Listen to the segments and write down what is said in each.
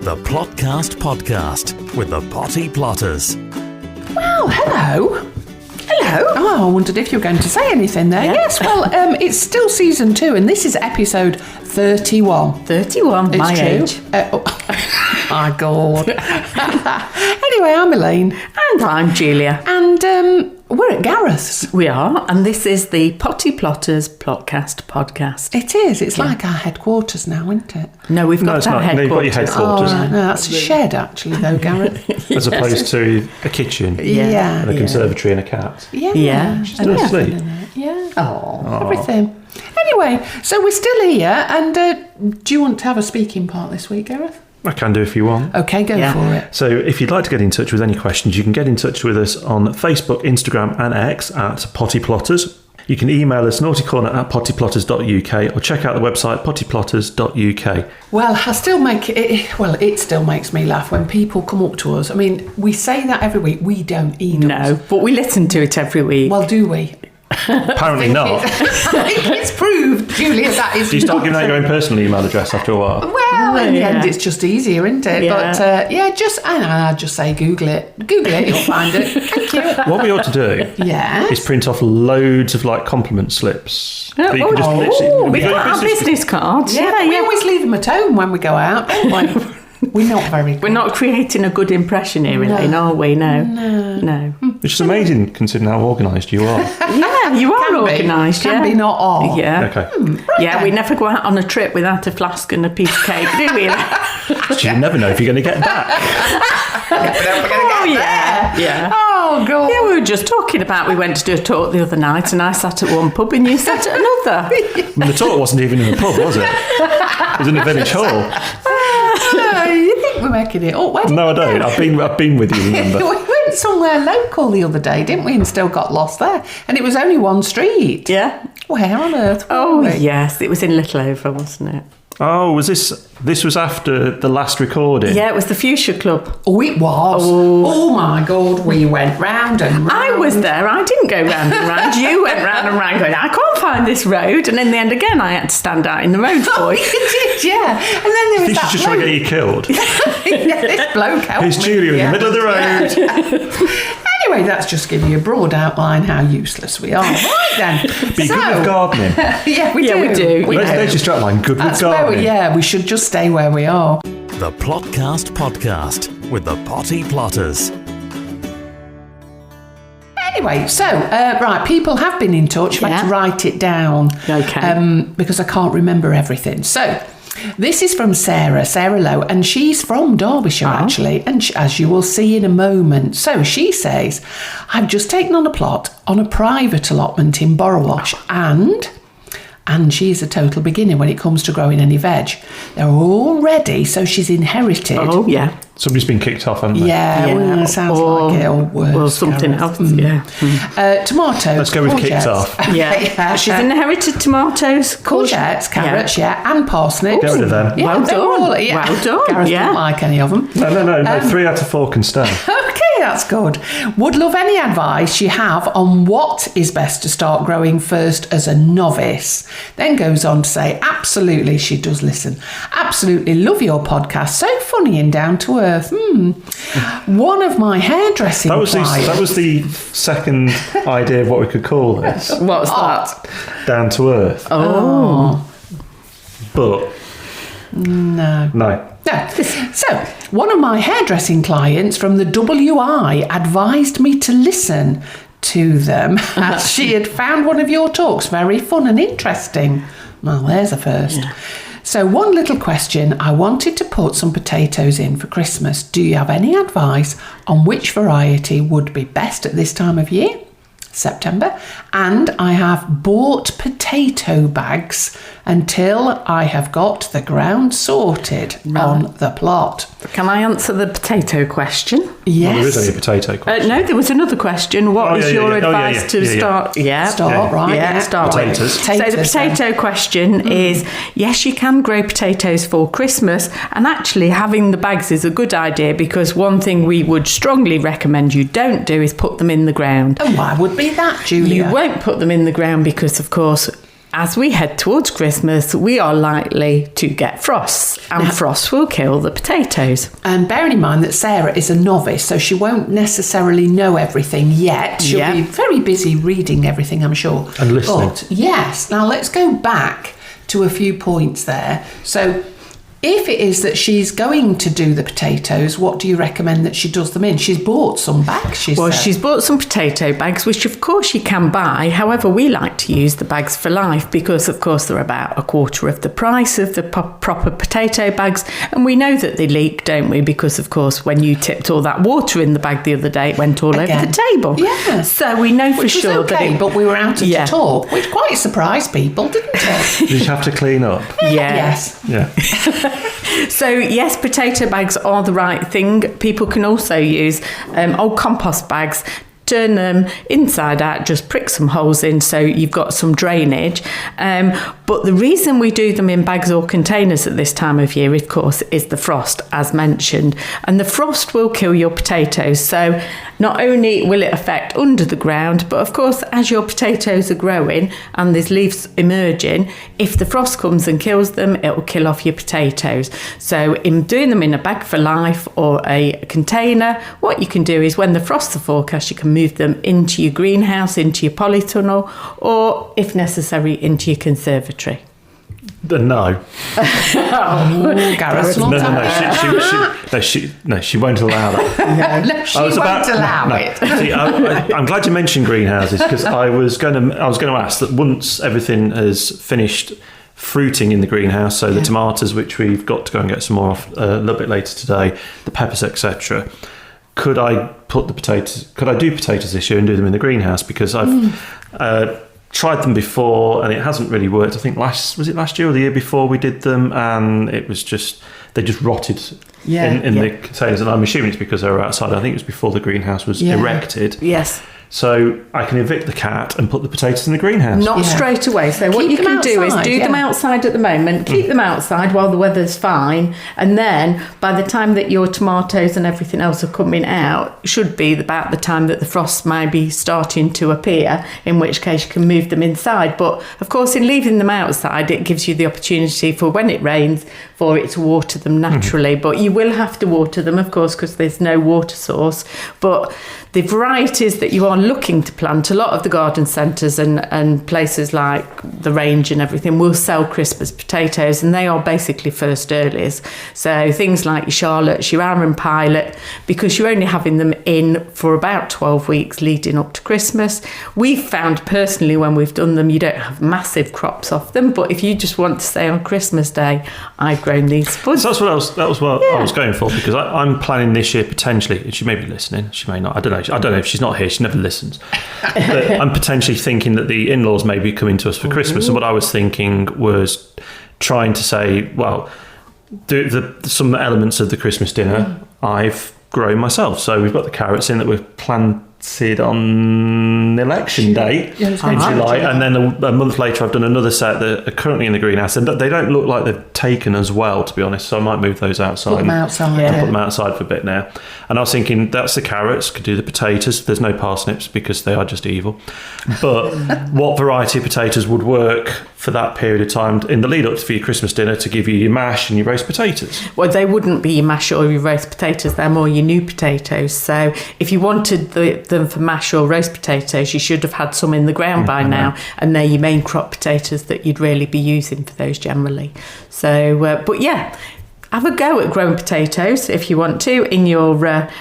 The Plotcast Podcast with the Potty Plotters. Well, hello. Hello. Oh, I wondered if you were going to say anything there. Yeah. Yes, well, it's still season 2 and this is episode 31. 31, It's my true. age. My God. Anyway, I'm Elaine. And I'm Julia. And we're at Gareth's. We are, and this is the Potty Plotters Plotcast podcast. It is. It's like our headquarters now, isn't it? No, we've got it's our not. No, you've got your headquarters. headquarters. Oh, right. No, that's a shed, actually, though, Gareth. As opposed to a kitchen Yeah. and a conservatory and a cat. Yeah. Yeah. She's still asleep. Yeah. Oh. Everything. Anyway, so we're still here, and do you want to have a speaking part this week, Gareth? I can do if you want. Okay, go Yeah. for it. So if you'd like to get in touch with any questions, you can get in touch with us on Facebook, Instagram and X at Potty Plotters. You can email us naughtycorner@pottyplotters.uk or check out the website pottyplotters.uk. Well, it still makes me laugh when people come up to us. I mean, we say that every week. We don't email. No, but we listen to it every week. Well, do we? Apparently not. I think it's proved, Julia, that is Do you start not. giving out your own personal email address after a while? Well, in the Yeah. end, it's just easier, isn't it? Yeah. But I'd just say Google it. Google it, you'll find it. Thank you. What we ought to do Yes. is print off loads of compliment slips. Oh, that you can just literally- we've you got our business cards. Yeah, we always leave them at home when we go out, don't we? We're not very good. We're not creating a good impression here, Elaine, are we? No. Which is amazing considering how organised you are. Yeah, you are organised, yeah. Can be, not all. Yeah. Okay. Yeah, we never go out on a trip without a flask and a piece of cake, do we? So you never know if you're going to get back. Oh, yeah. Yeah. Oh, God. Yeah, we were just talking about we went to do a talk the other night and I sat at one pub and you sat at another. I mean, the talk wasn't even in a pub, was it? It was in a village hall. You think we're making it up? Where did No, I we go? don't. I've been with you, remember? We went somewhere local the other day, didn't we? And still got lost there. And it was only one street. Yeah. Where on earth were Oh, we? yes. It was in Littleover, wasn't it? Oh, was this was after the last recording? Yeah, it was the Fuchsia Club. Oh, it was. Oh, my God. We went round and round. I was there. I didn't go round and round. You went round and round going, I can't find this road. And in the end, again, I had to stand out in the road for you. You did, yeah. And then there was This that is just trying to bloke. get you killed. Yeah, this bloke helped Here's me. Julia in Yeah. the middle of the road. Anyway, that's just giving you a broad outline how useless we are. Right then. Be good with gardening. Yeah, we Yeah, do. we do. We There's your strap line. Good That's with where gardening. we should just stay where we are. The Plotcast Podcast with the Potty Plotters. Anyway, so, right, people have been in touch. I've had to Yeah. write it down. Okay. Because I can't remember everything. So, this is from Sarah Lowe, and she's from Derbyshire, actually, and as you will see in a moment. So, she says, I've just taken on a plot on a private allotment in Borrowash, and she's a total beginner when it comes to growing any veg. They're all ready, so she's inherited. Oh, yeah. Somebody's been kicked off, haven't they? Yeah, well, sounds like it, or worse. Well, something Gareth. else, yeah. Tomatoes. Let's go with kicked courgettes. off. Yeah. She's inherited tomatoes, Courgettes, carrots, yeah, and parsnips. Get rid of them. Yeah, Well they were done. all- yeah. Well done, Gareth yeah. didn't like any of them. No. 3 out of 4 can stand. Okay, that's good. Would love any advice you have on what is best to start growing first as a novice. Then goes on to say, absolutely, she does listen. Absolutely love your podcast. So funny and down to earth. One of my hairdressing That was clients. the second idea of what we could call this. What's that? Down to earth. Oh. But No. no. No. So, one of my hairdressing clients from the WI advised me to listen to them as she had found one of your talks very fun and interesting. Well, there's a first. Yeah. So, one little question. I wanted to put some potatoes in for Christmas. Do you have any advice on which variety would be best at this time of year? September. And I have bought potato bags until I have got the ground sorted on the plot. Can I answer the potato question? Yes. Well, there is only a potato question. No, there was another question. What Oh, was yeah, your yeah, yeah. Oh, yeah, advice yeah, to yeah, yeah. start? Yeah. Start, right, yeah. Start Potatoes. with. So the Potatoes, then. potato question is, yes, you can grow potatoes for Christmas, and actually having the bags is a good idea because one thing we would strongly recommend you don't do is put them in the ground. And why would be that, Julia? You won't put them in the ground because, of course, as we head towards Christmas, we are likely to get frosts, and frost will kill the potatoes. And bearing in mind that Sarah is a novice, so she won't necessarily know everything yet. She'll be very busy reading everything, I'm sure. And listening. But yes, now let's go back to a few points there. So if it is that she's going to do the potatoes, what do you recommend that she does them in? She's bought some bags, she's bought some potato bags, which of course you can buy. However, we like to use the bags for life because, of course, they're about a quarter of the price of the proper potato bags. And we know that they leak, don't we? Because, of course, when you tipped all that water in the bag the other day, it went all over the table. Yeah. So we know for sure that but we were out at the talk, which quite surprised people, didn't it? Did you have to clean up? Yes. Yeah. So yes, potato bags are the right thing. People can also use old compost bags, turn them inside out, just prick some holes in so you've got some drainage. But the reason we do them in bags or containers at this time of year, of course, is the frost, as mentioned. And the frost will kill your potatoes. So not only will it affect under the ground, but of course, as your potatoes are growing and there's leaves emerging, if the frost comes and kills them, it will kill off your potatoes. So in doing them in a bag for life or a container, what you can do is when the frosts are forecast, you can move them into your greenhouse, into your polytunnel, or if necessary, into your conservatory. No. Gareth. No, she won't allow that. No, she won't allow it. See, I'm glad you mentioned greenhouses because I was going to ask that once everything has finished fruiting in the greenhouse, so the tomatoes, which we've got to go and get some more of a little bit later today, the peppers, etc. Could I do potatoes this year and do them in the greenhouse? Because I've tried them before and it hasn't really worked. I think last year or the year before we did them, and it was they just rotted in the containers. And I'm assuming it's because they were outside. I think it was before the greenhouse was erected. Yes. So I can evict the cat and put the potatoes in the greenhouse. Not straight away. So what you can do is do them outside at the moment, keep them outside while the weather's fine, and then by the time that your tomatoes and everything else are coming out, should be about the time that the frost might be starting to appear, in which case you can move them inside. But of course, in leaving them outside, it gives you the opportunity for when it rains, for it to water them naturally. But you will have to water them, of course, because there's no water source. But the varieties that you are looking to plant, a lot of the garden centres and places like the Range and everything will sell Christmas potatoes, and they are basically first earlies. So things like your Charlottes, your Aaron Pilot, because you're only having them in for about 12 weeks leading up to Christmas. We've found personally when we've done them, you don't have massive crops off them, but if you just want to say on Christmas Day, I've grown these spuds. So that was what I was going for, because I'm planning this year potentially, and she may be listening, she may not, I don't know if she's not here, she never listens, but I'm potentially thinking that the in-laws may be coming to us for Christmas, and what I was thinking was trying to say, well, some elements of the Christmas dinner I've grown myself. So we've got the carrots in that we've planted on election day in July, and then a month later I've done another set that are currently in the greenhouse, and they don't look like they've taken as well, to be honest, so I might move those outside. Put them outside for a bit now. And I was thinking, that's the carrots, could do the potatoes. There's no parsnips because they are just evil, but what variety of potatoes would work for that period of time in the lead up to your Christmas dinner to give you your mash and your roast potatoes? Well, they wouldn't be your mash or your roast potatoes, they're more your new potatoes. So if you wanted them for mash or roast potatoes, you should have had some in the ground by now, and they're your main crop potatoes that you'd really be using for those generally. So but have a go at growing potatoes if you want to in your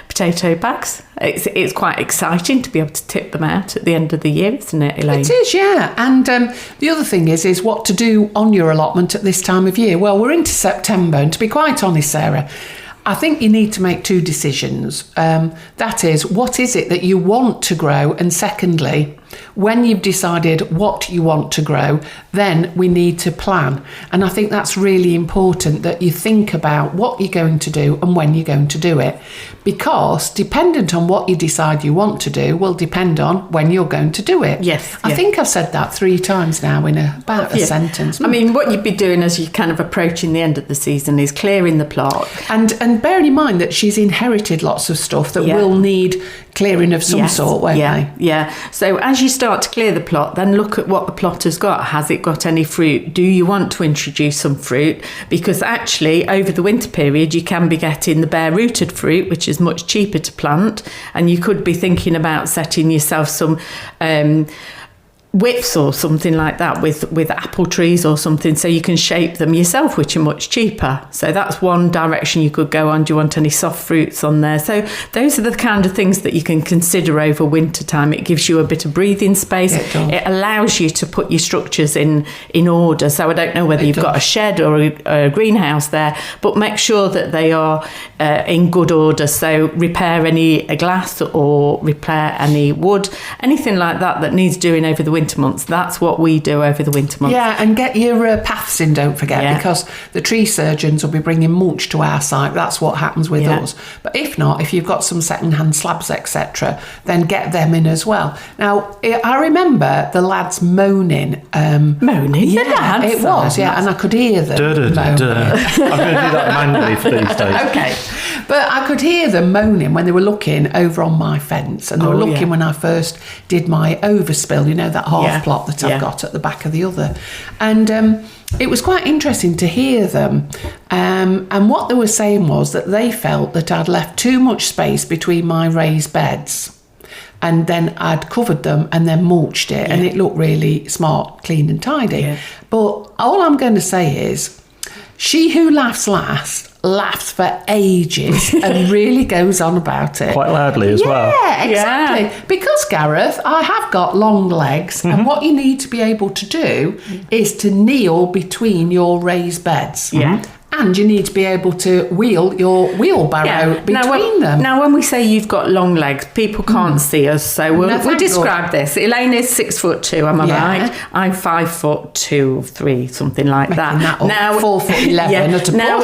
potato bags. It's quite exciting to be able to tip them out at the end of the year, isn't it, Elaine? It is, yeah. And the other thing is what to do on your allotment at this time of year. Well, we're into September, and to be quite honest, Sarah, I think you need to make two decisions. That is, what is it that you want to grow? And secondly, when you've decided what you want to grow, then we need to plan. And I think that's really important, that you think about what you're going to do and when you're going to do it. Because dependent on what you decide you want to do will depend on when you're going to do it. Yes. I think I've said that 3 times now in about a sentence. I mean, what you'd be doing as you're kind of approaching the end of the season is clearing the plot. And bearing in mind that she's inherited lots of stuff that will need clearing of some sort, won't they? Yeah. So as you start to clear the plot, then look at what the plot has got. Has it got any fruit? Do you want to introduce some fruit? Because actually, over the winter period, you can be getting the bare-rooted fruit, which is much cheaper to plant, and you could be thinking about setting yourself some whips or something like that with apple trees or something, so you can shape them yourself, which are much cheaper. So that's one direction you could go on. Do you want any soft fruits on there? So those are the kind of things that you can consider over winter time. It gives you a bit of breathing space. It allows you to put your structures in order. So I don't know whether you've got a shed or a greenhouse there, but make sure that they are in good order. So repair any glass or repair any wood, anything like that needs doing over the winter months. That's what we do over the winter months. Yeah, and get your paths in, don't forget, because the tree surgeons will be bringing mulch to our site. That's what happens with us. But if not, if you've got some second-hand slabs, etc., then get them in as well. Now, I remember the lads moaning. Moaning? Yeah, it was, and I could hear them moaning. I'm going to do that manually for these days. Okay. But I could hear them moaning when they were looking over on my fence, and they were looking when I first did my overspill, that half plot that I've got at the back of the other. And it was quite interesting to hear them. And what they were saying was that they felt that I'd left too much space between my raised beds. And then I'd covered them and then mulched it, and it looked really smart, clean and tidy. Yeah. But all I'm going to say is, she who laughs last laughs for ages and really goes on about it. Quite loudly as well. Yeah, exactly. Yeah. Because, Gareth, I have got long legs, and what you need to be able to do is to kneel between your raised beds. Yeah. And you need to be able to wheel your wheelbarrow between them. Now, when we say you've got long legs, people can't see us, so we'll describe this. Elaine is 6'2", am I right? I'm 5'2", 3", something like that. Now 4'11" at a push. Now,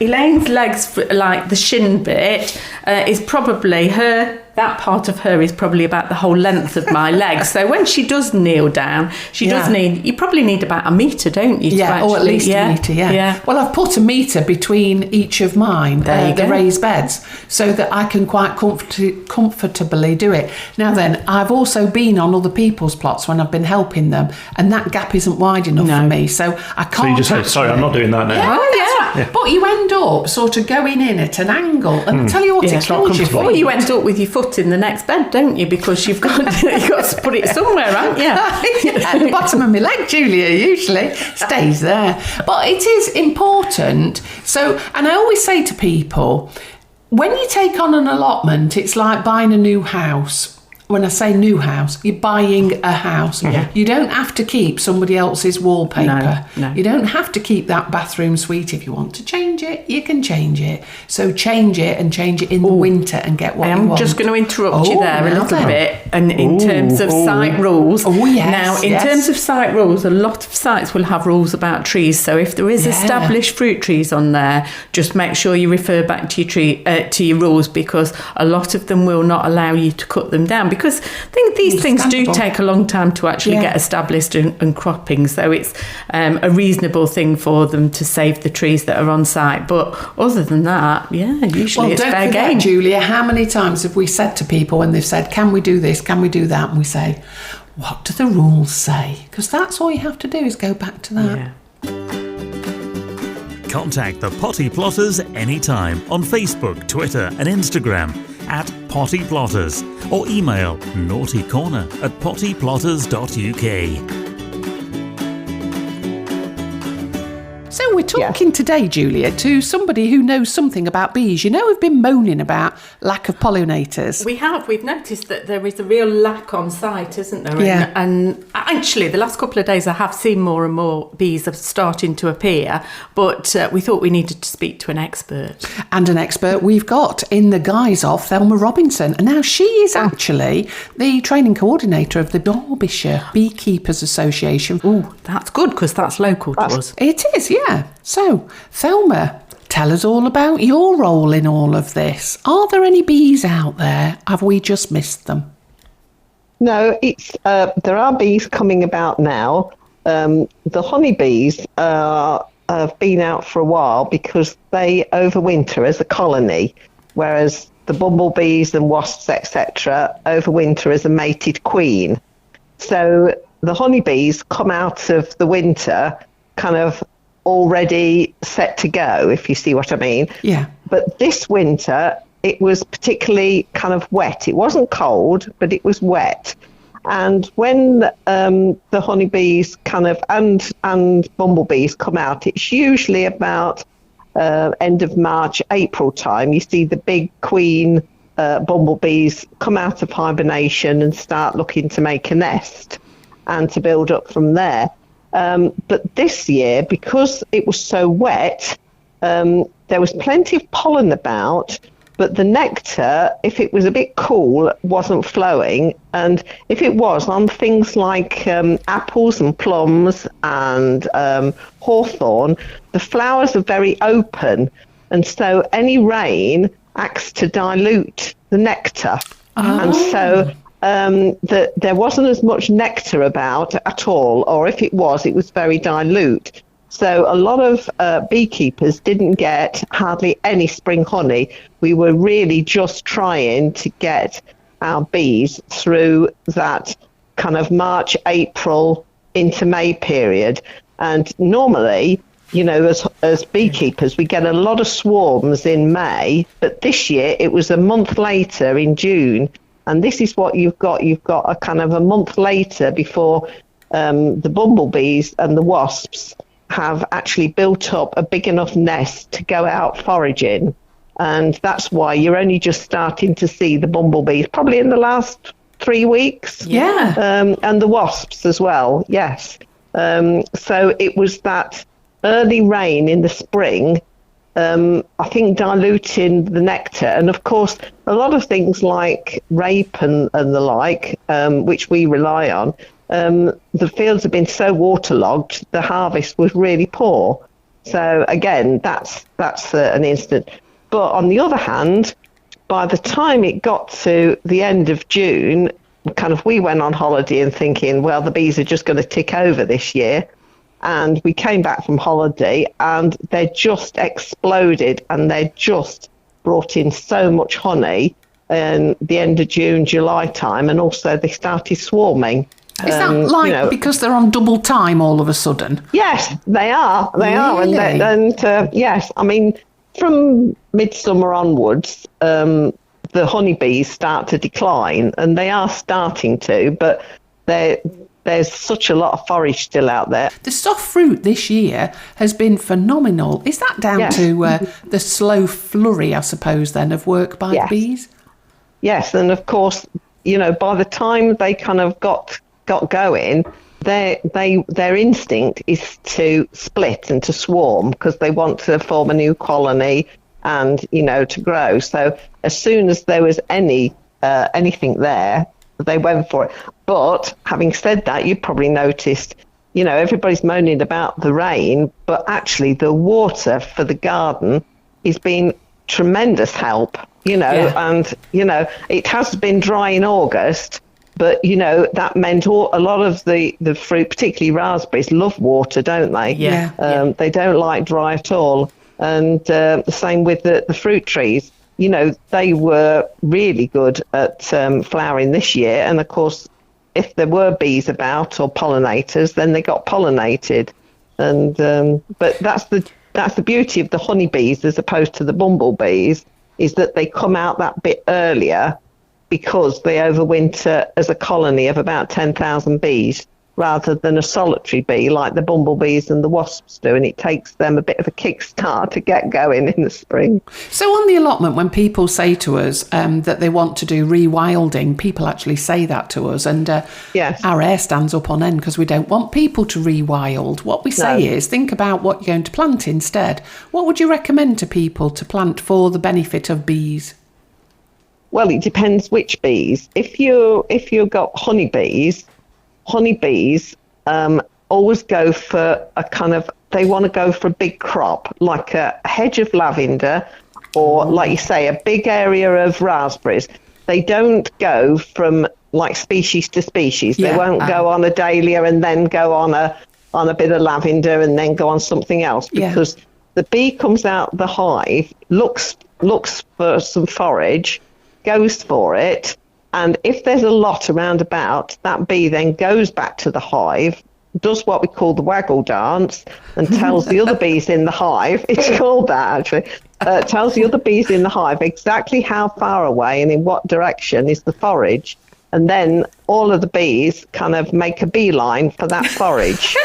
Elaine's legs, like the shin bit, is probably her. That part of her is probably about the whole length of my legs. So when she does kneel down, you probably need about a metre, don't you? Yeah, or at least a metre, yeah. Well, I've put a metre between each of mine, the raised beds, so that I can quite comfortably do it. Now then, I've also been on other people's plots when I've been helping them, and that gap isn't wide enough for me, so I can't. So you just say, sorry, I'm not doing that now. Yeah. But you end up sort of going in at an angle, and I tell you what, it kills you. Or you end up with your foot in the next bed, don't you? Because you've got to put it somewhere, haven't you? At the bottom of my leg, Julia, usually stays there. But it is important. So, and I always say to people, when you take on an allotment, it's like buying a new house. When I say new house, you're buying a house. You don't have to keep somebody else's wallpaper. No. You don't have to keep that bathroom suite. If you want to change it, you can change it. So change it and change it in the winter and get what you want. I'm just going to interrupt you there a little bit. And in terms of site rules. Now, in terms of site rules, a lot of sites will have rules about trees. So if there is established fruit trees on there, just make sure you refer back to your to your rules, because a lot of them will not allow you to cut them down. Because I think these things do take a long time to actually get established and cropping, so it's a reasonable thing for them to save the trees that are on site. But other than that, usually it's fair game. Julia, how many times have we said to people when they've said, can we do this, can we do that, and we say, what do the rules say? Because that's all you have to do is go back to that. Contact the Potty Plotters anytime on Facebook, Twitter and Instagram at Potty Plotters, or email naughtycorner@pottyplotters.uk. So we're talking today, Julia, to somebody who knows something about bees. We've been moaning about lack of pollinators. We have. We've noticed that there is a real lack on site, isn't there? Yeah. And actually, the last couple of days I have seen more and more bees are starting to appear, but we thought we needed to speak to an expert. And an expert we've got in the guise of Thelma Robinson. And now she is actually the training coordinator of the Derbyshire Beekeepers Association. Oh, that's good, because that's local to us. It is, yeah. So, Thelma, tell us all about your role in all of this. Are there any bees out there? Have we just missed them? No, it's there are bees coming about now. The honeybees have been out for a while because they overwinter as a colony, whereas the bumblebees and wasps, etc., overwinter as a mated queen. So the honeybees come out of the winter kind of already set to go, if you see what I mean. Yeah. But this winter, it was particularly kind of wet. It wasn't cold, but it was wet. And when the honeybees kind of and bumblebees come out, it's usually about end of March, April time. You see the big queen bumblebees come out of hibernation and start looking to make a nest and to build up from there. But this year, because it was so wet, there was plenty of pollen about, but the nectar, if it was a bit cool, wasn't flowing. And if it was on things like apples and plums and hawthorn, the flowers are very open. And so any rain acts to dilute the nectar. Oh. And so there wasn't as much nectar about at all, or if it was very dilute. So a lot of beekeepers didn't get hardly any spring honey. We were really just trying to get our bees through that kind of March, April into May period. And normally, you know, as beekeepers, we get a lot of swarms in May, but this year it was a month later in June. And this is what you've got. You've got a kind of a month later before the bumblebees and the wasps have actually built up a big enough nest to go out foraging. And that's why you're only just starting to see the bumblebees, probably in the last 3 weeks. Yeah. And the wasps as well, yes. So it was that early rain in the spring, I think, diluting the nectar. And of course, a lot of things like rape and the like, which we rely on, the fields have been so waterlogged, the harvest was really poor. So again, that's an instance. But on the other hand, by the time it got to the end of June, we went on holiday and thinking, well, the bees are just going to tick over this year. And we came back from holiday and they just exploded, and they just brought in so much honey in the end of June, July time, and also they started swarming. Is that because they're on double time all of a sudden? Yes, they are. They really? are. And yes, I mean, from midsummer onwards, the honeybees start to decline, and they are starting to, but there's such a lot of forage still out there. The soft fruit this year has been phenomenal. Is that down to the slow flurry, I suppose, then, of work by bees? Yes, and of course, you know, by the time they kind of got going, their instinct is to split and to swarm because they want to form a new colony and, you know, to grow. So as soon as there was anything there, they went for it. But having said that, you probably noticed, you know, everybody's moaning about the rain, but actually the water for the garden is being tremendous help, you know, and, you know, it has been dry in August, but, you know, that meant a lot of the fruit, particularly raspberries, love water, don't they? Yeah. They don't like dry at all. And the same with the fruit trees. You know, they were really good at flowering this year. And, of course, if there were bees about or pollinators, then they got pollinated. And but that's the beauty of the honeybees as opposed to the bumblebees, is that they come out that bit earlier because they overwinter as a colony of about 10,000 bees rather than a solitary bee like the bumblebees and the wasps do, and it takes them a bit of a kickstart to get going in the spring. So on the allotment, when people say to us that they want to do rewilding, people actually say that to us, and our hair stands up on end because we don't want people to rewild. What we say is, think about what you're going to plant instead. What would you recommend to people to plant for the benefit of bees? Well, it depends which bees. If you've got honeybees always go for they want to go for a big crop, like a hedge of lavender or, like you say, a big area of raspberries. They don't go from like species to species. They won't go on a dahlia and then go on a bit of lavender and then go on something else, because the bee comes out the hive, looks looks for some forage, goes for it, and if there's a lot around about, that bee then goes back to the hive, does what we call the waggle dance, and tells the other bees in the hive, it's called that actually, tells the other bees in the hive exactly how far away and in what direction is the forage. And then all of the bees kind of make a beeline for that forage.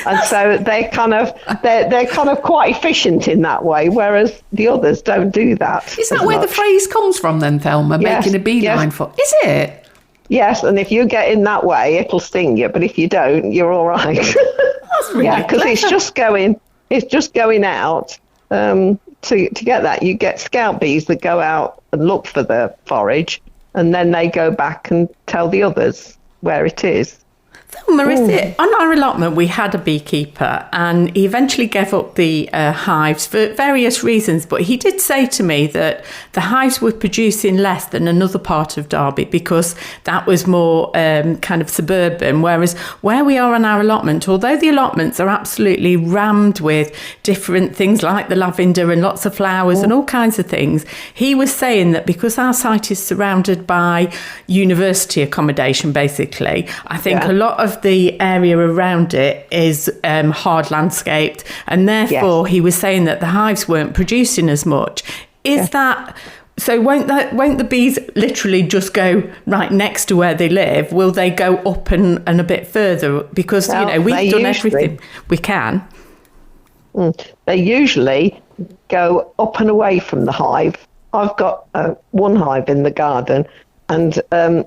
And so they're kind of quite efficient in that way, whereas the others don't do that. Is that where the phrase comes from then, Thelma? Yes, making a beeline for? Is it? Yes, and if you get in that way, it'll sting you. But if you don't, you're all right. That's really because it's just going out to get that. You get scout bees that go out and look for the forage, and then they go back and tell the others where it is. Thelma, is it? On our allotment, we had a beekeeper and he eventually gave up the hives for various reasons. But he did say to me that the hives were producing less than another part of Derby because that was more kind of suburban. Whereas where we are on our allotment, although the allotments are absolutely rammed with different things like the lavender and lots of flowers and all kinds of things, he was saying that because our site is surrounded by university accommodation, basically, I think a lot of the area around it is hard landscaped, and therefore he was saying that the hives weren't producing as much. Is that so? Won't the bees literally just go right next to where they live? Will they go up and a bit further? Because we've done everything we can. They usually go up and away from the hive. I've got one hive in the garden. And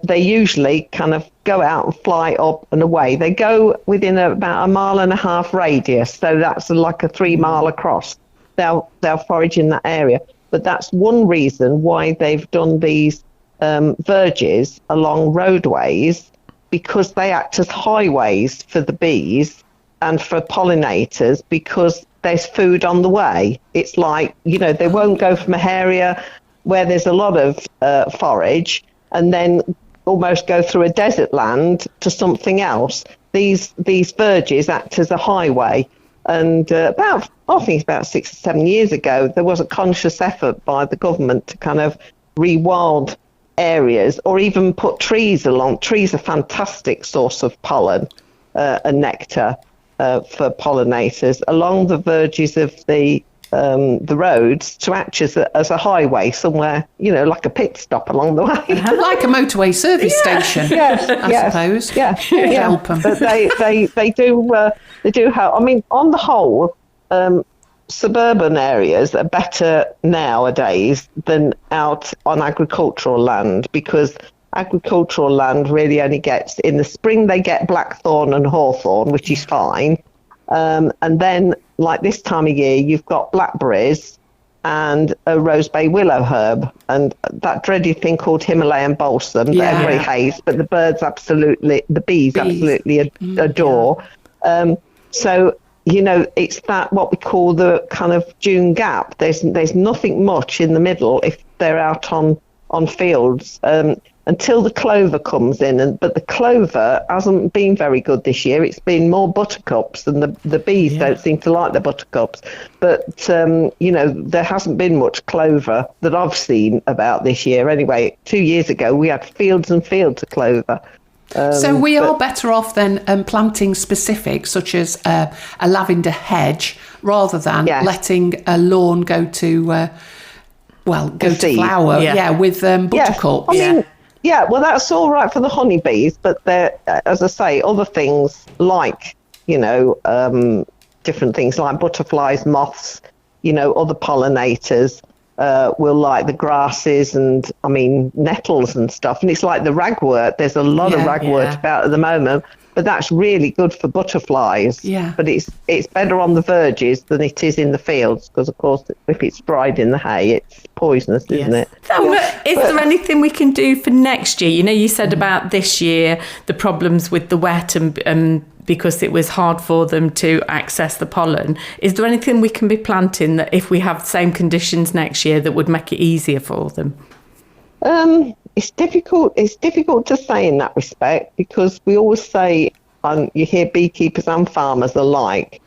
they usually kind of go out and fly up and away. They go within about 1.5 mile radius, so that's like a 3 mile across. They'll forage in that area. But that's one reason why they've done these verges along roadways, because they act as highways for the bees and for pollinators, because there's food on the way. It's like, they won't go from an area where there's a lot of forage and then almost go through a desert land to something else. These verges act as a highway. And I think it's about 6 or 7 years ago, there was a conscious effort by the government to kind of rewild areas or even put trees along. Trees are a fantastic source of pollen and nectar for pollinators along the verges of the roads to act as a highway somewhere, like a pit stop along the way. Like a motorway service station, I suppose. Yeah. Help them. But they do help. I mean, on the whole, suburban areas are better nowadays than out on agricultural land, because agricultural land really only gets, in the spring they get blackthorn and hawthorn, which is fine. And then, like this time of year, you've got blackberries and a rosebay willow herb and that dreaded thing called Himalayan balsam that everybody hates, but the the bees absolutely adore. So, it's that what we call the kind of June gap. There's nothing much in the middle if they're out on fields. Until the clover comes in, but the clover hasn't been very good this year. It's been more buttercups, and the bees don't seem to like the buttercups. But there hasn't been much clover that I've seen about this year. Anyway, 2 years ago we had fields and fields of clover. So we are better off than planting specific, such as a lavender hedge, rather than letting a lawn go to to flower. With buttercups. I mean, well, that's all right for the honeybees, but there, as I say, other things like, different things like butterflies, moths, other pollinators will like the grasses and, nettles and stuff. And it's like the ragwort. There's a lot of ragwort about at the moment, but that's really good for butterflies. Yeah. But it's better on the verges than it is in the fields, because, of course, if it's dried in the hay, it's poisonous, isn't it? Is there anything we can do for next year? You said about this year, the problems with the wet and because it was hard for them to access the pollen. Is there anything we can be planting that if we have the same conditions next year that would make it easier for them? It's difficult to say in that respect, because we always say, you hear beekeepers and farmers alike,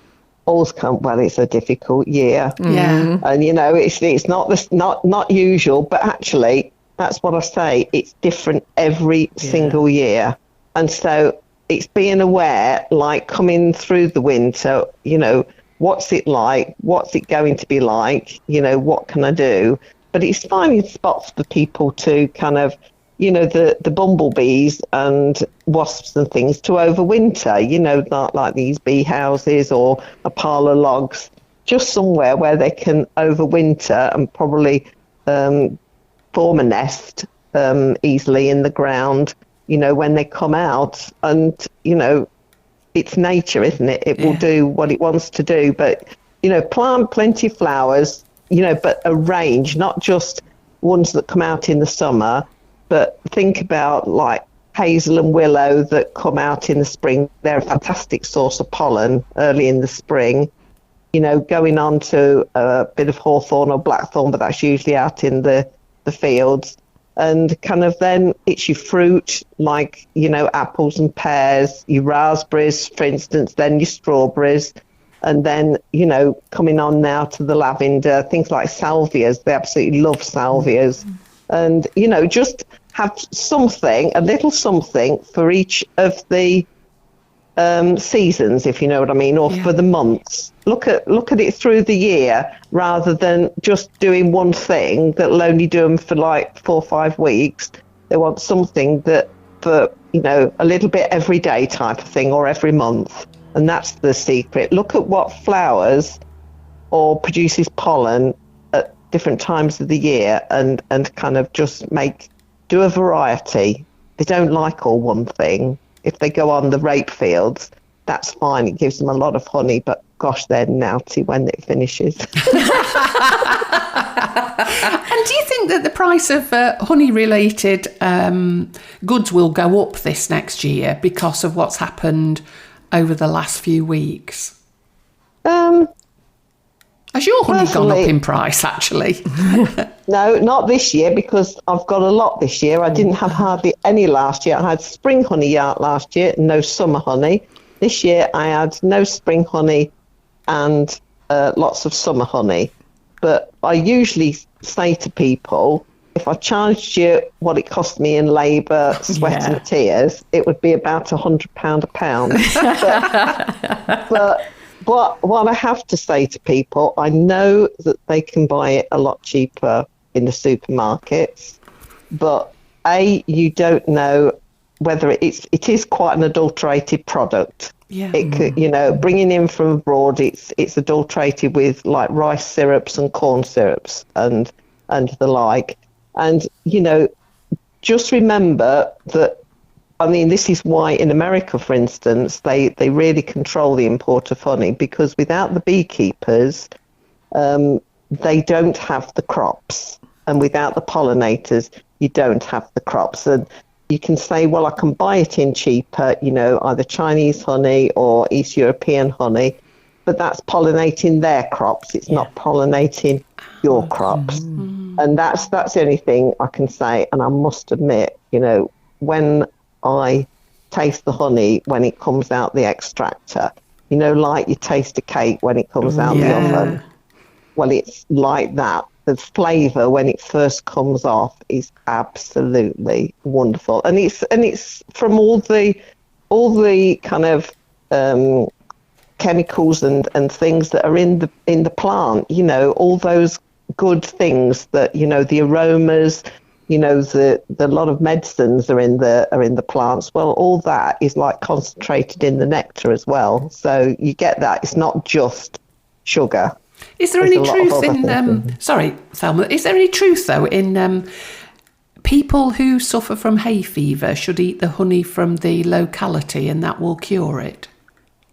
always come, well, it's a difficult year. Yeah. And, it's not usual, but actually, that's what I say. It's different every single year. And so it's being aware, like coming through the winter, what's it like? What's it going to be like? What can I do? But it's finding spots for people to kind of, the bumblebees and wasps and things to overwinter, not like these bee houses or a pile of logs, just somewhere where they can overwinter and probably form a nest easily in the ground, when they come out. And, it's nature, isn't it? It will do what it wants to do. But, plant plenty of flowers, but a range, not just ones that come out in the summer, but think about like hazel and willow that come out in the spring. They're a fantastic source of pollen early in the spring. Going on to a bit of hawthorn or blackthorn, but that's usually out in the fields. And kind of then it's your fruit, like, apples and pears, your raspberries, for instance, then your strawberries. And then, coming on now to the lavender, things like salvias. They absolutely love salvias. And, just have something, a little something for each of the seasons, if you know what I mean, or for the months. Look at it through the year rather than just doing one thing that'll only do them for like 4 or 5 weeks. They want something that for, a little bit every day type of thing, or every month. And that's the secret. Look at what flowers or produces pollen at different times of the year and kind of just do a variety. They don't like all one thing. If they go on the rape fields, that's fine. It gives them a lot of honey, but gosh, they're naughty when it finishes. And do you think that the price of honey-related goods will go up this next year because of what's happened over the last few weeks? Has your honey gone up in price, actually? No, not this year, because I've got a lot this year. I didn't have hardly any last year. I had spring honey out last year, no summer honey. This year I had no spring honey and lots of summer honey. But I usually say to people, if I charged you what it cost me in labour, sweat and tears, it would be about £100 a pound. But what I have to say to people, I know that they can buy it a lot cheaper in the supermarkets, but you don't know whether it is quite an adulterated product. Yeah. It could, bringing in from abroad, it's adulterated with like rice syrups and corn syrups and the like. And, just remember that, this is why in America, for instance, they really control the import of honey, because without the beekeepers, they don't have the crops. And without the pollinators, you don't have the crops. And you can say, well, I can buy it in cheaper, either Chinese honey or East European honey, but that's pollinating their crops. It's not pollinating your crops. And that's the only thing I can say. And I must admit, when I taste the honey when it comes out the extractor, like you taste a cake when it comes out the oven. Well, it's like that. The flavour when it first comes off is absolutely wonderful, and it's from all the kind of chemicals and things that are in the plant. All those good things that the aromas. The lot of medicines are in the plants. Well, all that is like concentrated in the nectar as well. So you get that. It's not just sugar. Is there any truth in? Sorry, Thelma. Is there any truth though in people who suffer from hay fever should eat the honey from the locality and that will cure it?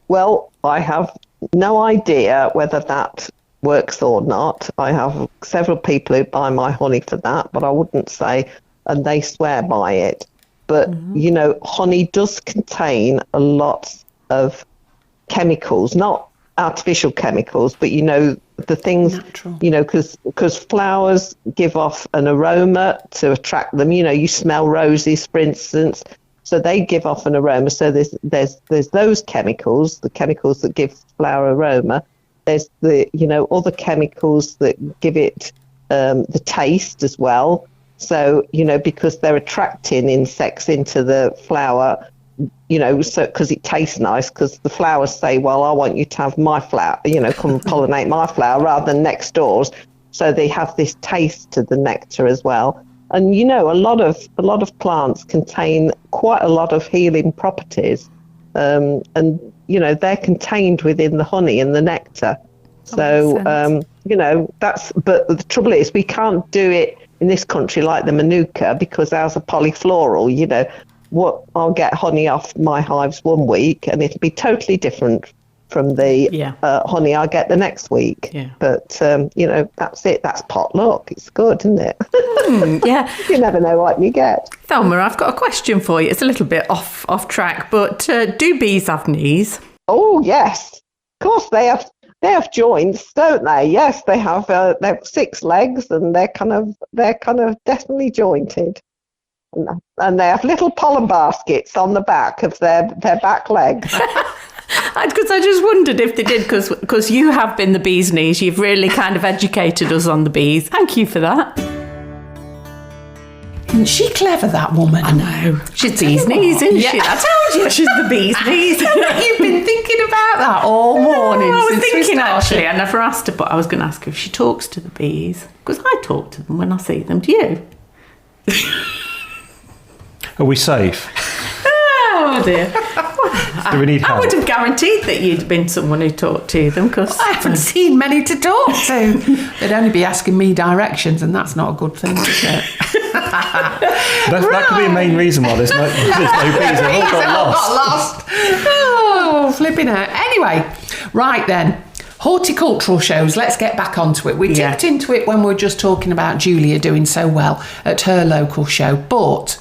Well, I have no idea whether that works or not. I have several people who buy my honey for that, but I wouldn't say, and they swear by it. But, honey does contain a lot of chemicals, not artificial chemicals, but, the things, natural. Because flowers give off an aroma to attract them. You smell roses, for instance. So they give off an aroma. So there's those chemicals, the chemicals that give flower aroma. There's the, other chemicals that give it the taste as well. So, because they're attracting insects into the flower, so because it tastes nice, because the flowers say, well, I want you to have my flower, come and pollinate my flower rather than next door's. So they have this taste to the nectar as well. And, a lot of plants contain quite a lot of healing properties. And, they're contained within the honey and the nectar. So, but the trouble is we can't do it in this country like the Manuka, because ours are polyfloral. What I'll get honey off my hives one week and it'll be totally different from the honey I'll get the next week. Yeah. But, that's it. That's potluck. It's good, isn't it? Yeah. You never know what you get. Thelma, I've got a question for you. It's a little bit off track, but do bees have knees? Oh, yes. Of course they have. They have joints, don't they? Yes, they have 6 legs, and they're kind of definitely jointed. And they have little pollen baskets on the back of their back legs. Because I just wondered if they did, because you have been the bee's knees. You've really kind of educated us on the bees. Thank you for that. Isn't she clever, that woman? I know. She's bee's knees, isn't she? I told you she's the bee's knees. You've been thinking about that all morning. I was thinking, actually, I never asked her, but I was going to ask her if she talks to the bees, because I talk to them when I see them. Do you? Are we safe? Oh dear. Do we need help? I would have guaranteed that you'd been someone who talked to them, because I haven't seen many to talk to. They'd only be asking me directions, and that's not a good thing, is it? That could be a main reason why there's no bees. They've all got lost. Oh, flipping out. Anyway, right then. Horticultural shows, let's get back onto it. We tipped into it when we were just talking about Julia doing so well at her local show, but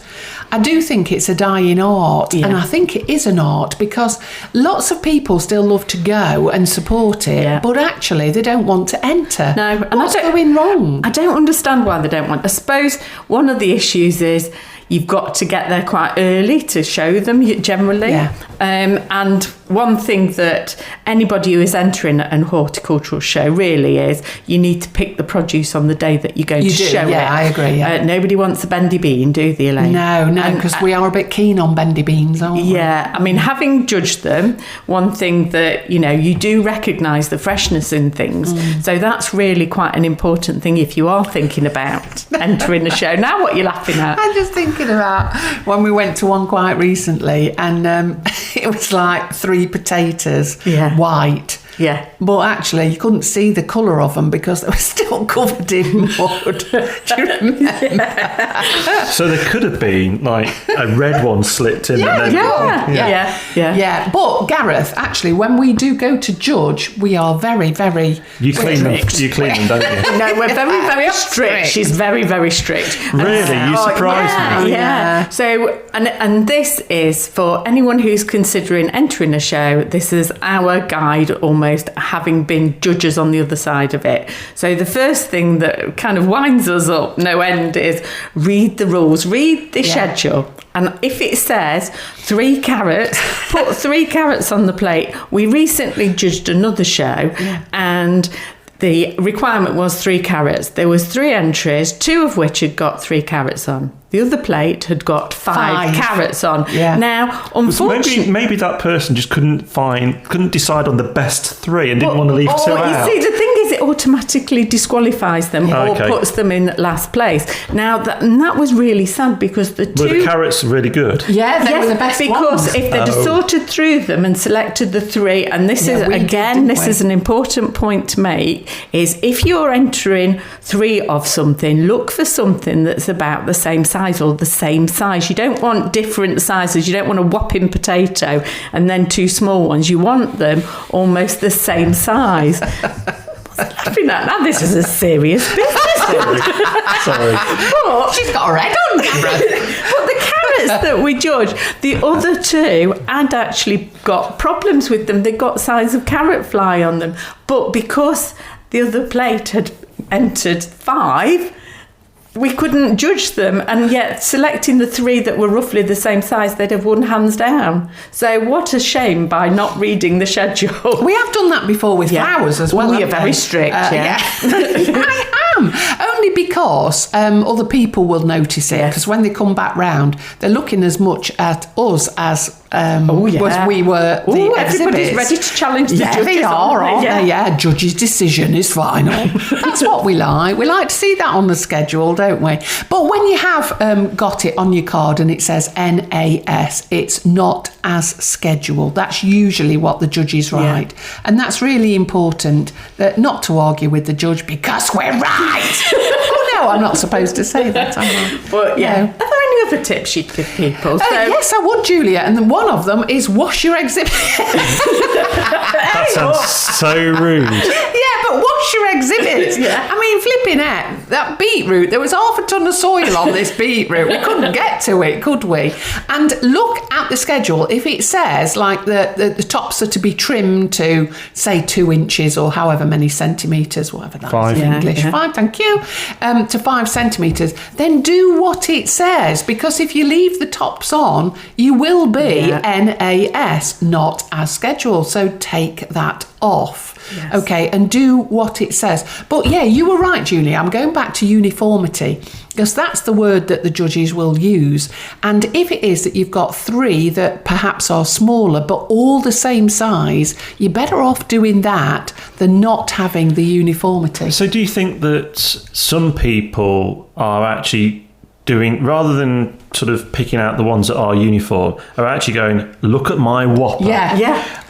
I do think it's a dying art, and I think it is an art, because lots of people still love to go and support it, but actually they don't want to enter. No, and what's going wrong? I don't understand why they don't want. I suppose one of the issues is you've got to get there quite early to show them, generally. Yeah. And one thing that anybody who is entering a horticultural show really is, you need to pick the produce on the day that you're going to show it. Yeah, I agree. Yeah. Nobody wants a bendy bean, do they, Elaine? No, because we are a bit keen on bendy beans, aren't we? Yeah, I mean, having judged them, one thing that, you do recognise the freshness in things. So that's really quite an important thing if you are thinking about entering a show. Now what are you laughing at? I'm just thinking about when we went to one quite recently, and it was like 3 potatoes, white. Yeah. But actually, you couldn't see the colour of them because they were still covered in mud. Do you remember? So there could have been like a red one slipped in. Yeah. But Gareth, actually, when we do go to judge, we are very, very You clean them, don't you? No, we're very, very strict. She's very, very strict. Really? You surprised me. Yeah. So, and this is for anyone who's considering entering a show. This is our guide, almost having been judges on the other side of it. So the first thing that kind of winds us up no end is read the rules, read the schedule. And if it says 3 carrots, put 3 carrots on the plate. We recently judged another show and the requirement was 3 carrots. There was 3 entries, 2 of which had got 3 carrots on. The other plate had got 5 carrots on. Yeah. Now, unfortunately, maybe that person just couldn't decide on the best 3 and didn't want to leave 2 out. You see, the thing is, it automatically disqualifies them or puts them in last place. Now, that was really sad because were the carrots really good? Yeah, they were the best because ones. If they'd have sorted through them and selected the 3, and this is an important point to make, is if you're entering 3 of something, look for something that's about the same size or the same size. You don't want different sizes. You don't want a whopping potato and then 2 small ones. You want them almost the same size. Laughing at now, this is a serious business. Sorry. But she's got her head on camera. But the carrots that we judged, the other 2 had actually got problems with them. They got signs of carrot fly on them. But because the other plate had entered 5, we couldn't judge them, and yet selecting the 3 that were roughly the same size, they'd have won hands down. So what a shame by not reading the schedule. We have done that before with flowers as well. You're very strict, I am. Only because other people will notice it, because when they come back round, they're looking as much at us as was we were the exhibits. Everybody's ready to challenge the judges. They are, aren't they? Yeah, judge's decision is final. That's what we like. We like to see that on the schedule, don't we? But when you have got it on your card and it says NAS, it's not as scheduled. That's usually what the judges write. And that's really important, that not to argue with the judge because we're right. Oh no, I'm not supposed to say that, am I? But are there any other tips you'd give people? Yes, I would, Julia. And one of them is wash your exhibit. That sounds so rude. Yeah, but wash your exhibits. I mean, flipping heck, that beetroot, there was half a ton of soil on this beetroot. We couldn't get to it, could we? And look at the schedule. If it says like the tops are to be trimmed to, say, 2 inches or however many centimetres, whatever that 5. is in English. 5, thank you. To 5 centimetres, then do what it says, because if you leave the tops on, you will be NAS, not as scheduled. So take that off. Yes. Okay, and do what it says. But yeah, you were right, Julie. I'm going back to uniformity, because that's the word that the judges will use. And if it is that you've got 3 that perhaps are smaller but all the same size, you're better off doing that than not having the uniformity. So do you think that some people are actually doing, rather than sort of picking out the ones that are uniform, are actually going, look at my whopper.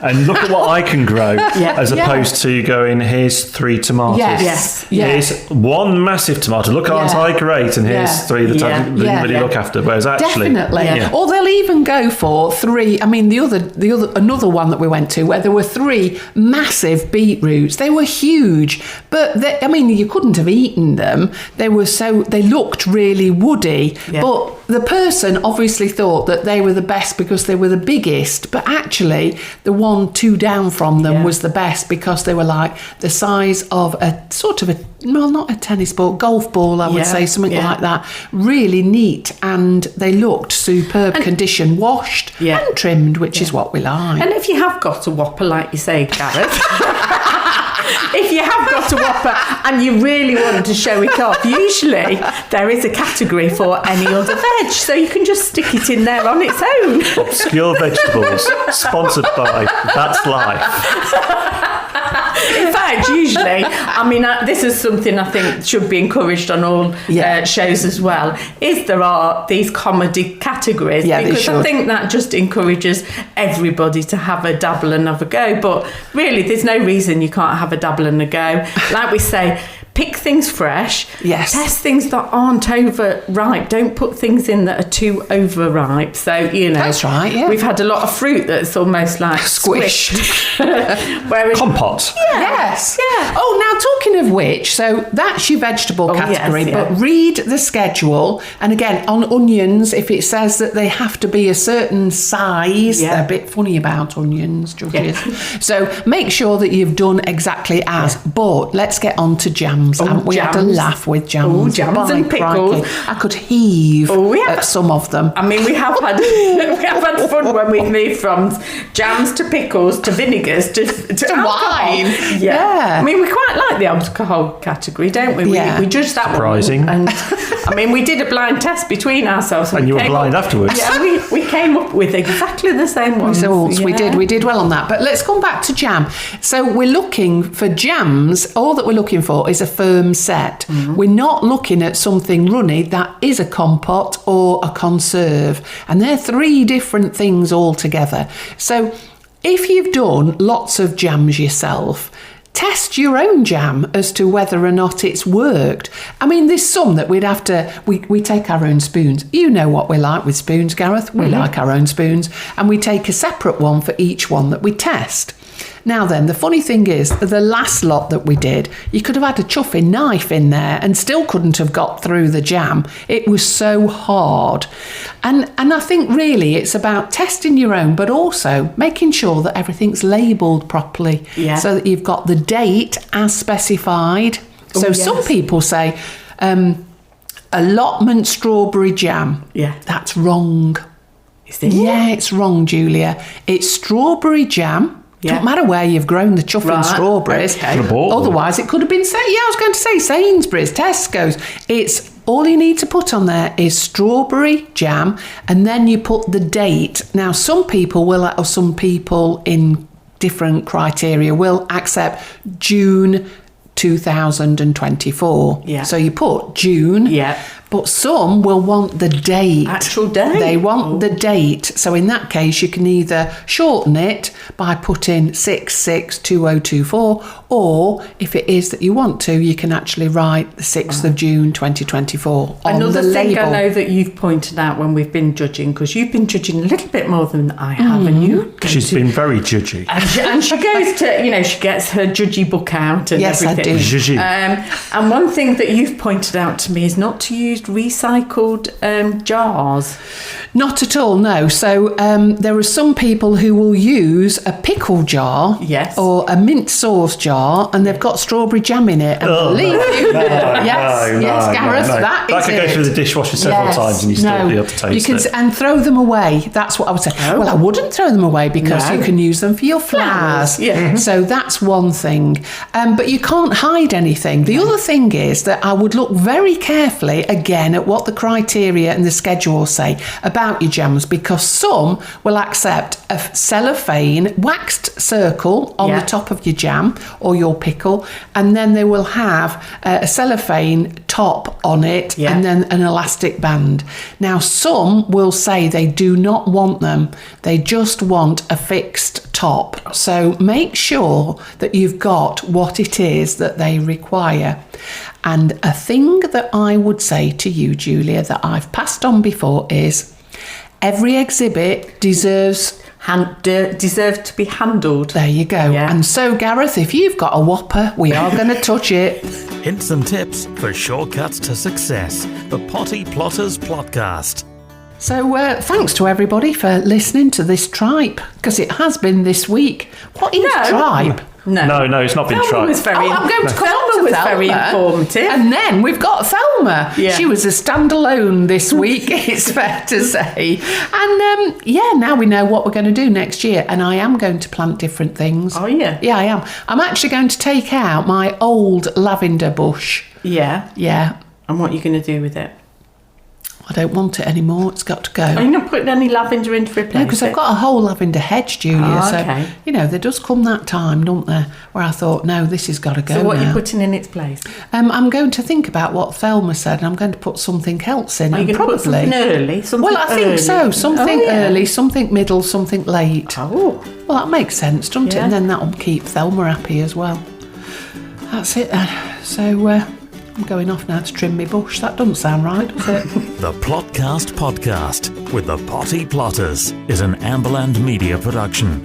And look at what I can grow, as opposed to going, here's 3 tomatoes. Here's 1 massive tomato. Look, aren't I great? And here's 3 that I didn't really look after. Whereas actually, or they'll even go for 3. I mean, another one that we went to where there were 3 massive beetroots. They were huge, but you couldn't have eaten them. They looked really woody, but the person obviously thought that they were the best because they were the biggest, but actually the 1 2 down from them was the best because they were like the size of a sort of not a tennis ball, golf ball, I would say, something like that. Really neat, and they looked superb condition, washed and trimmed, which is what we like. And if you have got a whopper, like you say, Gareth, if you have got a whopper and you really want to show it off, usually there is a category for any other veg, so you can just stick it in there on its own. Obscure vegetables, sponsored by That's Life. In fact, usually, this is something I think should be encouraged on all shows as well, is there are these comedy categories, because I think that just encourages everybody to have a dabble and have a go. But really, there's no reason you can't have a dabble and a go. Like we say, pick things fresh. Yes. Test things that aren't overripe. Don't put things in that are too overripe. So, That's right, yeah. We've had a lot of fruit that's almost like squished. Whereas, Compote. Yes. Yeah. Oh, now talking of which, so that's your vegetable category, but read the schedule. And again, on onions, if it says that they have to be a certain size, they're a bit funny about onions, judges. So make sure that you've done exactly as. But let's get on to jams. We had a laugh with jams. Oh, jams and pickles. Crikey. I could heave at some of them. I mean, we have had fun when we've moved from jams to pickles to vinegars to wine. Yeah. I mean, we quite like the alcohol category, don't we? We judged that Surprising. one. And we did a blind test between ourselves. And you were blind afterwards. Yeah, we came up with exactly the same ones. We did well on that. But let's come back to jam. So we're looking for jams. All that we're looking for is a firm set. Mm-hmm. We're not looking at something runny that is a compote or a conserve. And they're 3 different things altogether. So if you've done lots of jams yourself, test your own jam as to whether or not it's worked. I mean, there's some that we'd have to, we take our own spoons. You know what we like with spoons, Gareth. We like our own spoons. And we take a separate one for each one that we test. Now then, the funny thing is, the last lot that we did, you could have had a chuffing knife in there and still couldn't have got through the jam. It was so hard. And I think really it's about testing your own, but also making sure that everything's labelled properly. Yeah. So that you've got the date as specified. So some people say, allotment strawberry jam. Yeah. That's wrong. Is it? Yeah, it's wrong, Julia. It's strawberry jam. Yeah. Don't matter where you've grown the chuffing strawberries. Okay. Otherwise, it could have been, I was going to say Sainsbury's, Tesco's. It's all you need to put on there is strawberry jam, and then you put the date. Now, some people in different criteria will accept June 2024. Yeah. So you put June. Yeah. But some will want the date. Actual date? They want the date. So in that case, you can either shorten it by putting 662024, or if it is that you want to, you can actually write the 6th of June 2024 on Another the thing label. I know that you've pointed out when we've been judging, because you've been judging a little bit more than I have, and you. She's been very judgy. And she goes to, she gets her judgy book out and yes, everything. I do. Judgy. And one thing that you've pointed out to me is not to use recycled jars. Not at all, no. So there are some people who will use a pickle jar, yes, or a mint sauce jar, and they've got strawberry jam in it. And believe you, Gareth, that could go through the dishwasher several times and you still be able to taste it. And throw them away. That's what I would say. Oh. Well, I wouldn't throw them away because you can use them for your flowers. Yeah. So that's one thing. But you can't hide anything. The other thing is that I would look very carefully again at what the criteria and the schedule say about your jams, because some will accept a cellophane waxed circle on the top of your jam or your pickle, and then they will have a cellophane top on it and then an elastic band. Now, some will say they do not want them. They just want a fixed top. So make sure that you've got what it is that they require. And a thing that I would say to you, Julia, that I've passed on before is every exhibit deserves to be handled. There you go. Yeah. And so, Gareth, if you've got a whopper, we are going to touch it. Hints and tips for shortcuts to success. The Potty Plotters Plotcast. So thanks to everybody for listening to this tripe, because it has been this week. What is tripe? No, it's not been tripe. I'm going to come on to Thelma. Very informative. And then we've got Thelma. Yeah. She was a standalone this week, it's fair to say. And now we know what we're going to do next year. And I am going to plant different things. Oh, yeah? Yeah, I am. I'm actually going to take out my old lavender bush. Yeah? Yeah. And what are you going to do with it? I don't want it anymore. It's got to go. Are you not putting any lavender in to replace it? No, because I've got a whole lavender hedge, Julia. Oh, okay. So, there does come that time, don't there, where I thought, no, this has got to go. So what now. are you putting in its place? I'm going to think about what Thelma said, and I'm going to put something else in. Are you going to put something early? I think so. Something early, something middle, something late. Oh. Well, that makes sense, doesn't it? And then that'll keep Thelma happy as well. That's it then. So, I'm going off now to trim my bush. That doesn't sound right, does it? The Plotcast Podcast with the Potty Plotters is an Amberland Media production.